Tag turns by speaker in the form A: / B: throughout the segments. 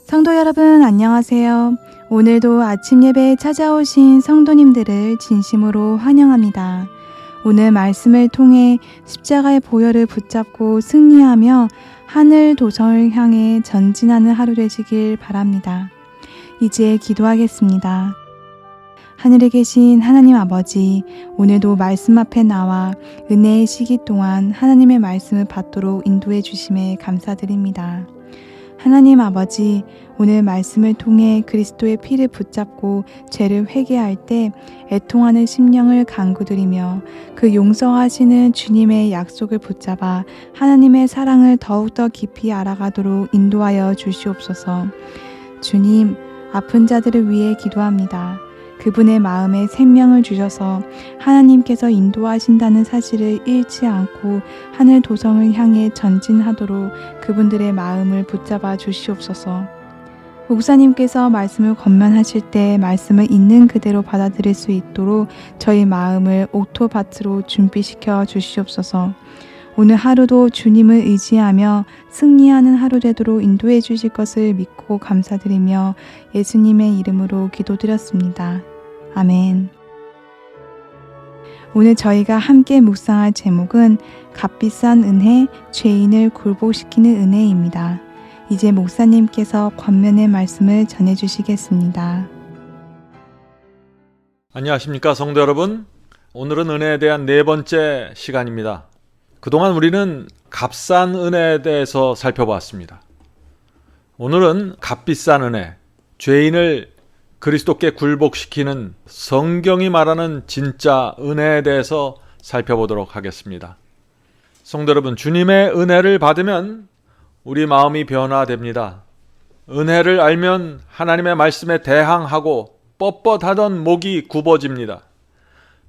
A: 성도 여러분 안녕하세요. 오늘도 아침 예배에 찾아오신 성도님들을 진심으로 환영합니다. 오늘 말씀을 통해 십자가의 보혈을 붙잡고 승리하며 하늘 도성을 향해 전진하는 하루 되시길 바랍니다. 이제 기도하겠습니다. 하늘에 계신 하나님 아버지, 오늘도 말씀 앞에 나와 은혜의 시기 동안 하나님의 말씀을 받도록 인도해 주심에 감사드립니다. 하나님 아버지, 오늘 말씀을 통해 그리스도의 피를 붙잡고 죄를 회개할 때 애통하는 심령을 간구드리며 그 용서하시는 주님의 약속을 붙잡아 하나님의 사랑을 더욱더 깊이 알아가도록 인도하여 주시옵소서. 주님, 아픈 자들을 위해 기도합니다. 그분의 마음에 생명을 주셔서 하나님께서 인도하신다는 사실을 잃지 않고 하늘 도성을 향해 전진하도록 그분들의 마음을 붙잡아 주시옵소서. 목사님께서 말씀을 권면하실 때 말씀을 있는 그대로 받아들일 수 있도록 저희 마음을 옥토밭으로 준비시켜 주시옵소서. 오늘 하루도 주님을 의지하며 승리하는 하루 되도록 인도해 주실 것을 믿고 감사드리며 예수님의 이름으로 기도드렸습니다. 아멘. 오늘 저희가 함께 묵상할 제목은 값비싼 은혜, 죄인을 굴복시키는 은혜입니다. 이제 목사님께서 권면의 말씀을 전해주시겠습니다.
B: 안녕하십니까 성도 여러분. 오늘은 은혜에 대한 네 번째 시간입니다. 그동안 우리는 값싼 은혜에 대해서 살펴봤습니다. 오늘은 값비싼 은혜, 죄인을 그리스도께 굴복시키는 성경이 말하는 진짜 은혜에 대해서 살펴보도록 하겠습니다. 성도 여러분, 주님의 은혜를 받으면 우리 마음이 변화됩니다. 은혜를 알면 하나님의 말씀에 대항하고 뻣뻣하던 목이 굽어집니다.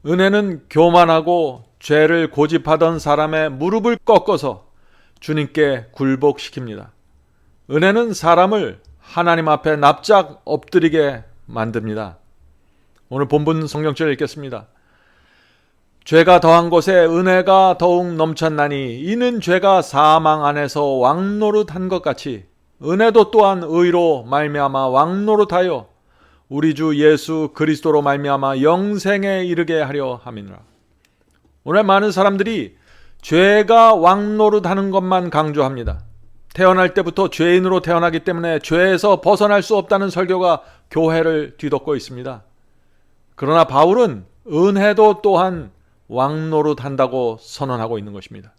B: 은혜는 교만하고 죄를 고집하던 사람의 무릎을 꺾어서 주님께 굴복시킵니다. 은혜는 사람을 하나님 앞에 납작 엎드리게 만듭니다. 오늘 본문 성경절 읽겠습니다. 죄가 더한 곳에 은혜가 더욱 넘쳤나니 이는 죄가 사망 안에서 왕노릇한 것 같이 은혜도 또한 의로 말미암아 왕노릇하여 우리 주 예수 그리스도로 말미암아 영생에 이르게 하려 함이니라. 오늘 많은 사람들이 죄가 왕노릇하는 것만 강조합니다. 태어날 때부터 죄인으로 태어나기 때문에 죄에서 벗어날 수 없다는 설교가 교회를 뒤덮고 있습니다. 그러나 바울은 은혜도 또한 왕노릇한다고 선언하고 있는 것입니다.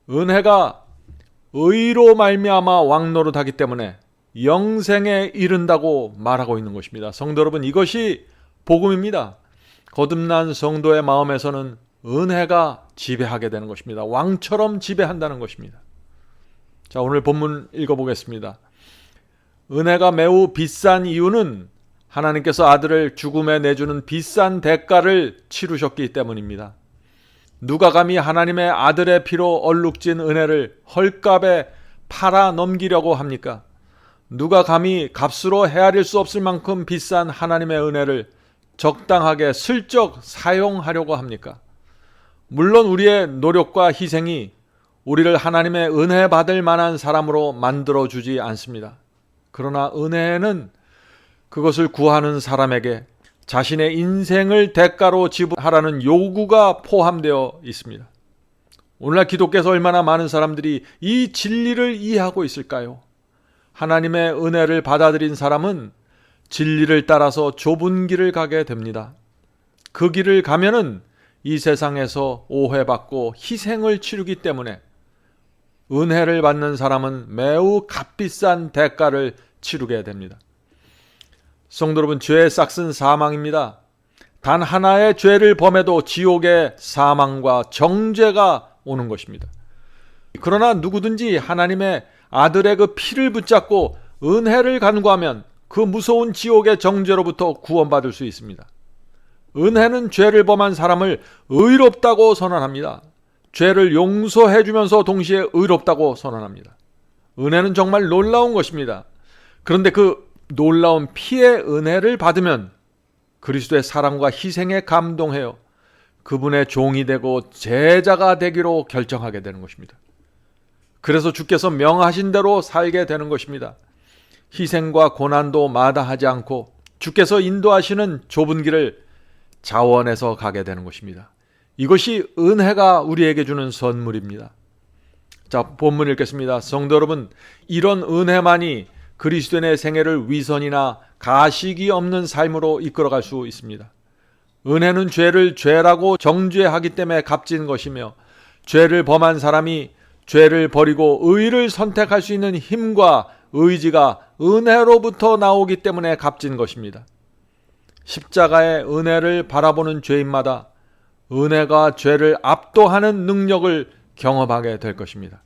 B: 은혜가 의로 말미암아 왕노릇하기 때문에 영생에 이른다고 말하고 있는 것입니다. 성도 여러분, 이것이 복음입니다. 거듭난 성도의 마음에서는 은혜가 지배하게 되는 것입니다. 왕처럼 지배한다는 것입니다. 자, 오늘 본문 읽어보겠습니다. 은혜가 매우 비싼 이유는 하나님께서 아들을 죽음에 내주는 비싼 대가를 치르셨기 때문입니다. 누가 감히 하나님의 아들의 피로 얼룩진 은혜를 헐값에 팔아 넘기려고 합니까? 누가 감히 값으로 헤아릴 수 없을 만큼 비싼 하나님의 은혜를 적당하게 슬쩍 사용하려고 합니까? 물론 우리의 노력과 희생이 우리를 하나님의 은혜 받을 만한 사람으로 만들어주지 않습니다. 그러나 은혜는 그것을 구하는 사람에게 자신의 인생을 대가로 지불하라는 요구가 포함되어 있습니다. 오늘날 기독교에서 얼마나 많은 사람들이 이 진리를 이해하고 있을까요? 하나님의 은혜를 받아들인 사람은 진리를 따라서 좁은 길을 가게 됩니다. 그 길을 가면은 이 세상에서 오해받고 희생을 치르기 때문에 은혜를 받는 사람은 매우 값비싼 대가를 치르게 됩니다. 성도 여러분, 죄의 싹은 사망입니다. 단 하나의 죄를 범해도 지옥의 사망과 정죄가 오는 것입니다. 그러나 누구든지 하나님의 아들의 그 피를 붙잡고 은혜를 간구하면 그 무서운 지옥의 정죄로부터 구원받을 수 있습니다. 은혜는 죄를 범한 사람을 의롭다고 선언합니다. 죄를 용서해 주면서 동시에 의롭다고 선언합니다. 은혜는 정말 놀라운 것입니다. 그런데 그 놀라운 피의 은혜를 받으면 그리스도의 사랑과 희생에 감동해요. 그분의 종이 되고 제자가 되기로 결정하게 되는 것입니다. 그래서 주께서 명하신 대로 살게 되는 것입니다. 희생과 고난도 마다하지 않고 주께서 인도하시는 좁은 길을 자원해서 가게 되는 것입니다. 이것이 은혜가 우리에게 주는 선물입니다. 자, 본문 읽겠습니다. 성도 여러분, 이런 은혜만이 그리스도인의 생애를 위선이나 가식이 없는 삶으로 이끌어갈 수 있습니다. 은혜는 죄를 죄라고 정죄하기 때문에 값진 것이며, 죄를 범한 사람이 죄를 버리고 의를 선택할 수 있는 힘과 의지가 은혜로부터 나오기 때문에 값진 것입니다. 십자가의 은혜를 바라보는 죄인마다 은혜가 죄를 압도하는 능력을 경험하게 될 것입니다.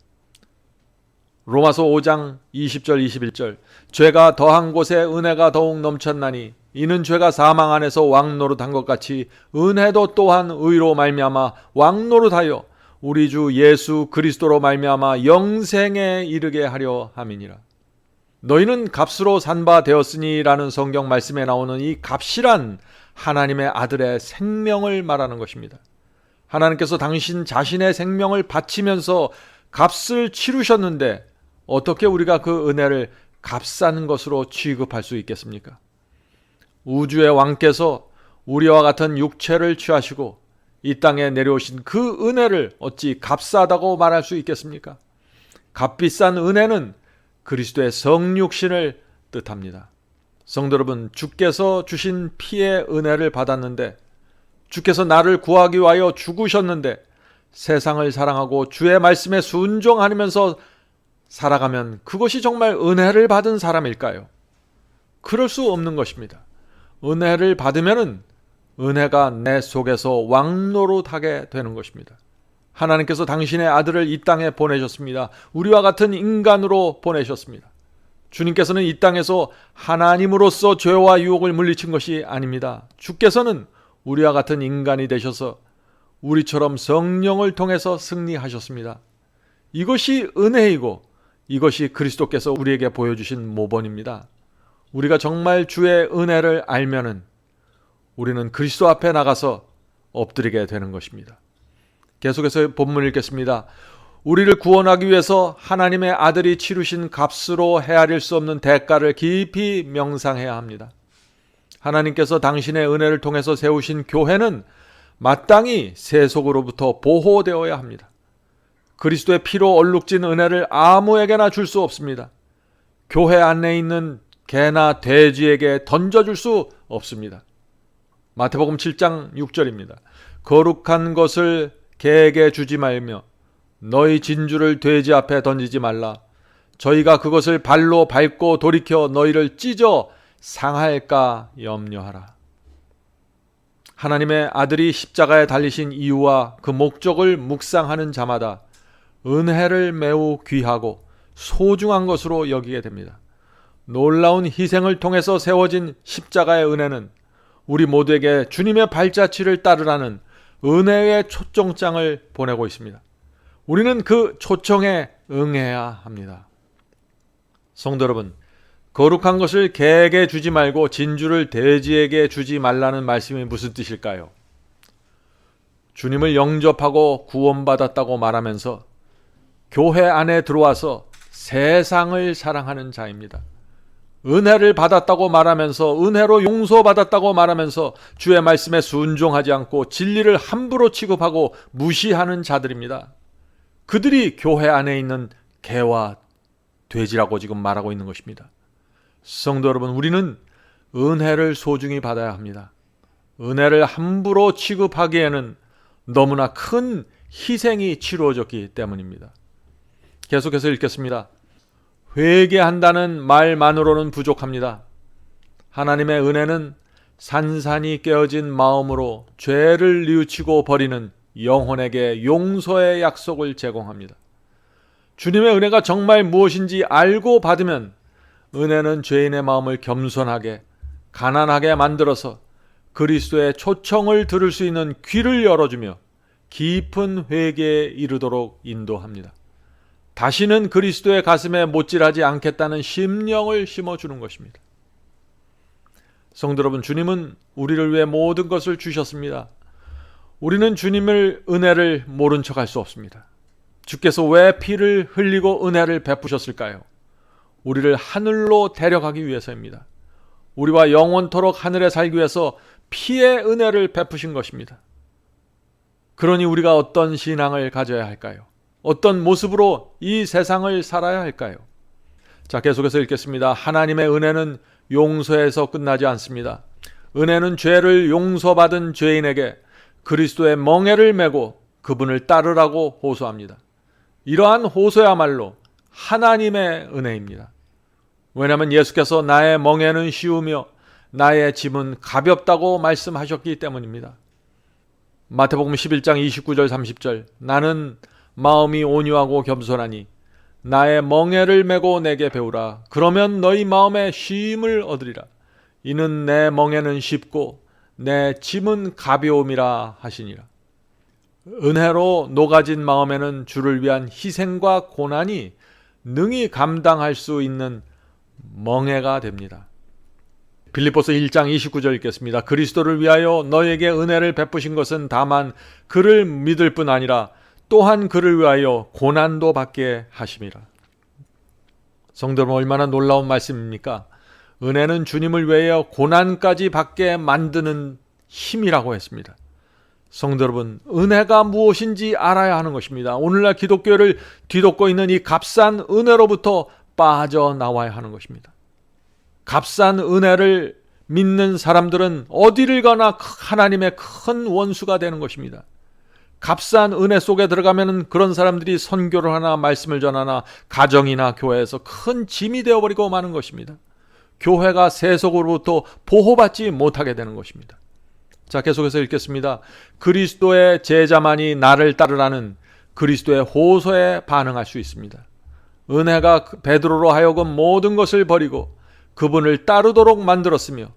B: 로마서 5장 20절 21절 죄가 더한 곳에 은혜가 더욱 넘쳤나니 이는 죄가 사망 안에서 왕노릇한 것 같이 은혜도 또한 의로 말미암아 왕노릇하여 우리 주 예수 그리스도로 말미암아 영생에 이르게 하려 함이니라. 너희는 값으로 산 바 되었으니라는 성경 말씀에 나오는 이 값이란 하나님의 아들의 생명을 말하는 것입니다. 하나님께서 당신 자신의 생명을 바치면서 값을 치르셨는데 어떻게 우리가 그 은혜를 값싼 것으로 취급할 수 있겠습니까? 우주의 왕께서 우리와 같은 육체를 취하시고 이 땅에 내려오신 그 은혜를 어찌 값싸다고 말할 수 있겠습니까? 값비싼 은혜는 그리스도의 성육신을 뜻합니다. 성도 여러분, 주께서 주신 피의 은혜를 받았는데, 주께서 나를 구하기 위하여 죽으셨는데, 세상을 사랑하고 주의 말씀에 순종하면서 살아가면 그것이 정말 은혜를 받은 사람일까요? 그럴 수 없는 것입니다. 은혜를 받으면은 은혜가 내 속에서 왕노릇하게 되는 것입니다. 하나님께서 당신의 아들을 이 땅에 보내셨습니다. 우리와 같은 인간으로 보내셨습니다. 주님께서는 이 땅에서 하나님으로서 죄와 유혹을 물리친 것이 아닙니다. 주께서는 우리와 같은 인간이 되셔서 우리처럼 성령을 통해서 승리하셨습니다. 이것이 은혜이고 이것이 그리스도께서 우리에게 보여주신 모본입니다. 우리가 정말 주의 은혜를 알면은 우리는 그리스도 앞에 나가서 엎드리게 되는 것입니다. 계속해서 본문 읽겠습니다. 우리를 구원하기 위해서 하나님의 아들이 치르신 값으로 헤아릴 수 없는 대가를 깊이 명상해야 합니다. 하나님께서 당신의 은혜를 통해서 세우신 교회는 마땅히 세속으로부터 보호되어야 합니다. 그리스도의 피로 얼룩진 은혜를 아무에게나 줄 수 없습니다. 교회 안에 있는 개나 돼지에게 던져줄 수 없습니다. 마태복음 7장 6절입니다. 거룩한 것을 개에게 주지 말며 너희 진주를 돼지 앞에 던지지 말라. 저희가 그것을 발로 밟고 돌이켜 너희를 찢어 상할까 염려하라. 하나님의 아들이 십자가에 달리신 이유와 그 목적을 묵상하는 자마다 은혜를 매우 귀하고 소중한 것으로 여기게 됩니다. 놀라운 희생을 통해서 세워진 십자가의 은혜는 우리 모두에게 주님의 발자취를 따르라는 은혜의 초청장을 보내고 있습니다. 우리는 그 초청에 응해야 합니다. 성도 여러분, 거룩한 것을 개에게 주지 말고 진주를 돼지에게 주지 말라는 말씀이 무슨 뜻일까요? 주님을 영접하고 구원받았다고 말하면서 교회 안에 들어와서 세상을 사랑하는 자입니다. 은혜를 받았다고 말하면서 은혜로 용서받았다고 말하면서 주의 말씀에 순종하지 않고 진리를 함부로 취급하고 무시하는 자들입니다. 그들이 교회 안에 있는 개와 돼지라고 지금 말하고 있는 것입니다. 성도 여러분, 우리는 은혜를 소중히 받아야 합니다. 은혜를 함부로 취급하기에는 너무나 큰 희생이 치루어졌기 때문입니다. 계속해서 읽겠습니다. 회개한다는 말만으로는 부족합니다. 하나님의 은혜는 산산이 깨어진 마음으로 죄를 뉘우치고 버리는 영혼에게 용서의 약속을 제공합니다. 주님의 은혜가 정말 무엇인지 알고 받으면 은혜는 죄인의 마음을 겸손하게, 가난하게 만들어서 그리스도의 초청을 들을 수 있는 귀를 열어주며 깊은 회개에 이르도록 인도합니다. 다시는 그리스도의 가슴에 못질하지 않겠다는 심령을 심어주는 것입니다. 성도 여러분, 주님은 우리를 위해 모든 것을 주셨습니다. 우리는 주님을 은혜를 모른 척할 수 없습니다. 주께서 왜 피를 흘리고 은혜를 베푸셨을까요? 우리를 하늘로 데려가기 위해서입니다. 우리와 영원토록 하늘에 살기 위해서 피의 은혜를 베푸신 것입니다. 그러니 우리가 어떤 신앙을 가져야 할까요? 어떤 모습으로 이 세상을 살아야 할까요? 자, 계속해서 읽겠습니다. 하나님의 은혜는 용서에서 끝나지 않습니다. 은혜는 죄를 용서받은 죄인에게 그리스도의 멍에를 메고 그분을 따르라고 호소합니다. 이러한 호소야말로 하나님의 은혜입니다. 왜냐하면 예수께서 나의 멍에는 쉬우며 나의 짐은 가볍다고 말씀하셨기 때문입니다. 마태복음 11장 29절 30절 나는 마음이 온유하고 겸손하니 나의 멍에를 메고 내게 배우라. 그러면 너희 마음에 쉼을 얻으리라. 이는 내 멍에는 쉽고 내 짐은 가벼움이라 하시니라. 은혜로 녹아진 마음에는 주를 위한 희생과 고난이 능히 감당할 수 있는 멍에가 됩니다. 빌립보서 1장 29절 읽겠습니다. 그리스도를 위하여 너에게 은혜를 베푸신 것은 다만 그를 믿을 뿐 아니라 또한 그를 위하여 고난도 받게 하심이라. 성도 여러분, 얼마나 놀라운 말씀입니까? 은혜는 주님을 위하여 고난까지 받게 만드는 힘이라고 했습니다. 성도 여러분, 은혜가 무엇인지 알아야 하는 것입니다. 오늘날 기독교를 뒤덮고 있는 이 값싼 은혜로부터 빠져나와야 하는 것입니다. 값싼 은혜를 믿는 사람들은 어디를 가나 하나님의 큰 원수가 되는 것입니다. 값싼 은혜 속에 들어가면 그런 사람들이 선교를 하나 말씀을 전하나 가정이나 교회에서 큰 짐이 되어버리고 마는 것입니다. 교회가 세속으로부터 보호받지 못하게 되는 것입니다. 자, 계속해서 읽겠습니다. 그리스도의 제자만이 나를 따르라는 그리스도의 호소에 반응할 수 있습니다. 은혜가 베드로로 하여금 모든 것을 버리고 그분을 따르도록 만들었으며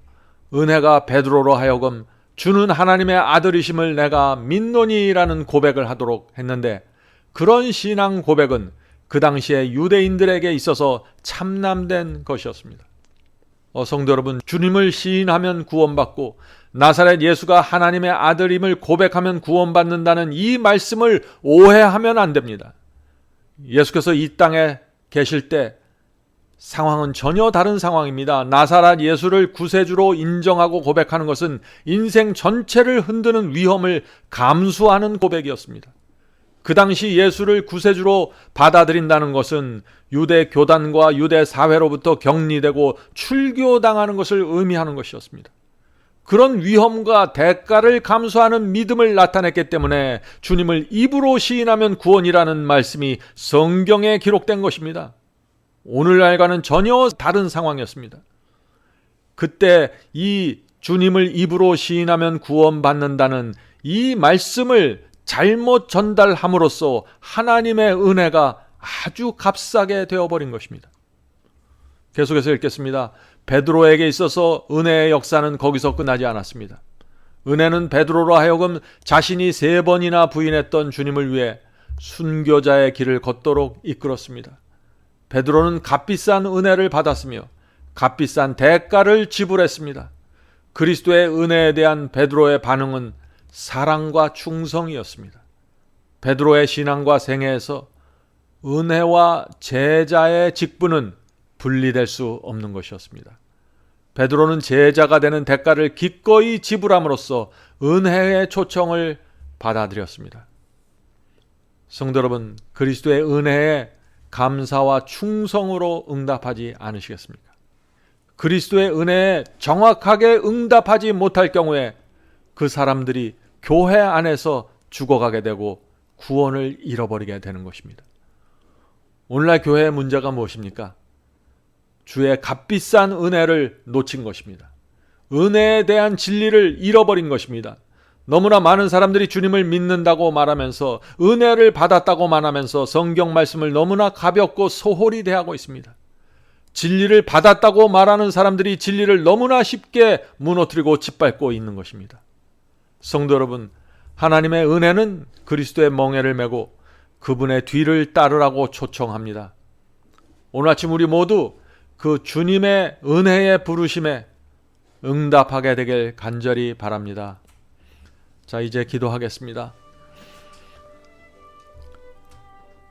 B: 은혜가 베드로로 하여금 주는 하나님의 아들이심을 내가 믿노니라는 고백을 하도록 했는데, 그런 신앙 고백은 그 당시에 유대인들에게 있어서 참남된 것이었습니다. 성도 여러분, 주님을 시인하면 구원받고 나사렛 예수가 하나님의 아들임을 고백하면 구원받는다는 이 말씀을 오해하면 안 됩니다. 예수께서 이 땅에 계실 때 상황은 전혀 다른 상황입니다. 나사렛 예수를 구세주로 인정하고 고백하는 것은 인생 전체를 흔드는 위험을 감수하는 고백이었습니다. 그 당시 예수를 구세주로 받아들인다는 것은 유대 교단과 유대 사회로부터 격리되고 출교당하는 것을 의미하는 것이었습니다. 그런 위험과 대가를 감수하는 믿음을 나타냈기 때문에 주님을 입으로 시인하면 구원이라는 말씀이 성경에 기록된 것입니다. 오늘날과는 전혀 다른 상황이었습니다. 그때 이 주님을 입으로 시인하면 구원받는다는 이 말씀을 잘못 전달함으로써 하나님의 은혜가 아주 값싸게 되어버린 것입니다. 계속해서 읽겠습니다. 베드로에게 있어서 은혜의 역사는 거기서 끝나지 않았습니다. 은혜는 베드로로 하여금 자신이 3번이나 부인했던 주님을 위해 순교자의 길을 걷도록 이끌었습니다. 베드로는 값비싼 은혜를 받았으며 값비싼 대가를 지불했습니다. 그리스도의 은혜에 대한 베드로의 반응은 사랑과 충성이었습니다. 베드로의 신앙과 생애에서 은혜와 제자의 직분은 분리될 수 없는 것이었습니다. 베드로는 제자가 되는 대가를 기꺼이 지불함으로써 은혜의 초청을 받아들였습니다. 성도 여러분, 그리스도의 은혜에 감사와 충성으로 응답하지 않으시겠습니까? 그리스도의 은혜에 정확하게 응답하지 못할 경우에 그 사람들이 교회 안에서 죽어가게 되고 구원을 잃어버리게 되는 것입니다. 오늘날 교회의 문제가 무엇입니까? 주의 값비싼 은혜를 놓친 것입니다. 은혜에 대한 진리를 잃어버린 것입니다. 너무나 많은 사람들이 주님을 믿는다고 말하면서 은혜를 받았다고 말하면서 성경 말씀을 너무나 가볍고 소홀히 대하고 있습니다. 진리를 받았다고 말하는 사람들이 진리를 너무나 쉽게 무너뜨리고 짓밟고 있는 것입니다. 성도 여러분, 하나님의 은혜는 그리스도의 멍에를 메고 그분의 뒤를 따르라고 초청합니다. 오늘 아침 우리 모두 그 주님의 은혜의 부르심에 응답하게 되길 간절히 바랍니다. 자, 이제 기도하겠습니다.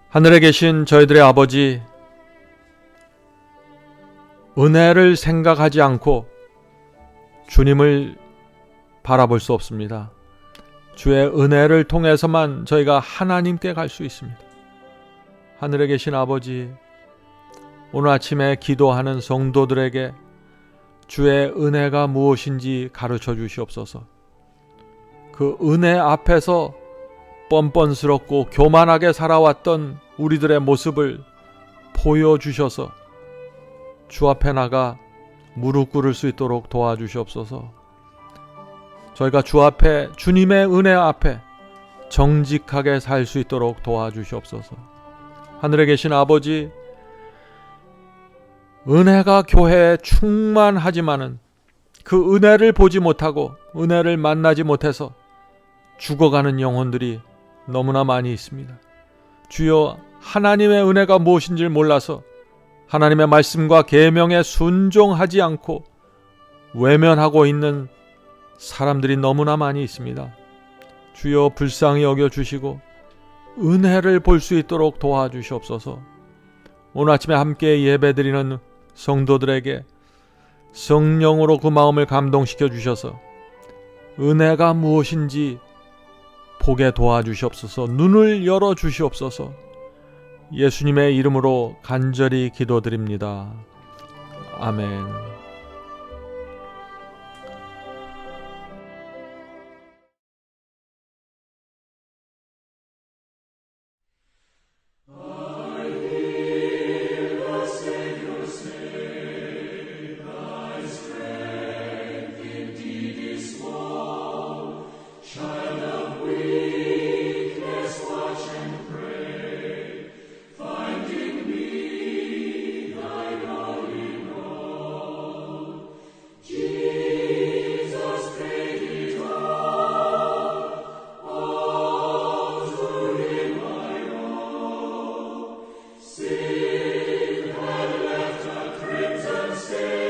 B: 하늘에 계신 저희들의 아버지, 은혜를 생각하지 않고 주님을 바라볼 수 없습니다. 주의 은혜를 통해서만 저희가 하나님께 갈 수 있습니다. 하늘에 계신 아버지, 오늘 아침에 기도하는 성도들에게 주의 은혜가 무엇인지 가르쳐 주시옵소서. 그 은혜 앞에서 뻔뻔스럽고 교만하게 살아왔던 우리들의 모습을 보여주셔서 주 앞에 나가 무릎 꿇을 수 있도록 도와주시옵소서. 저희가 주 앞에, 주님의 은혜 앞에 정직하게 살 수 있도록 도와주시옵소서. 하늘에 계신 아버지, 은혜가 교회에 충만하지만은 그 은혜를 보지 못하고 은혜를 만나지 못해서 죽어가는 영혼들이 너무나 많이 있습니다. 주여, 하나님의 은혜가 무엇인지를 몰라서 하나님의 말씀과 계명에 순종하지 않고 외면하고 있는 사람들이 너무나 많이 있습니다. 주여, 불쌍히 여겨주시고 은혜를 볼 수 있도록 도와주시옵소서. 오늘 아침에 함께 예배드리는 성도들에게 성령으로 그 마음을 감동시켜 주셔서 은혜가 무엇인지 보게 도와주시옵소서. 눈을 열어주시옵소서. 예수님의 이름으로 간절히 기도드립니다. 아멘.
C: Sin had left a crimson stain.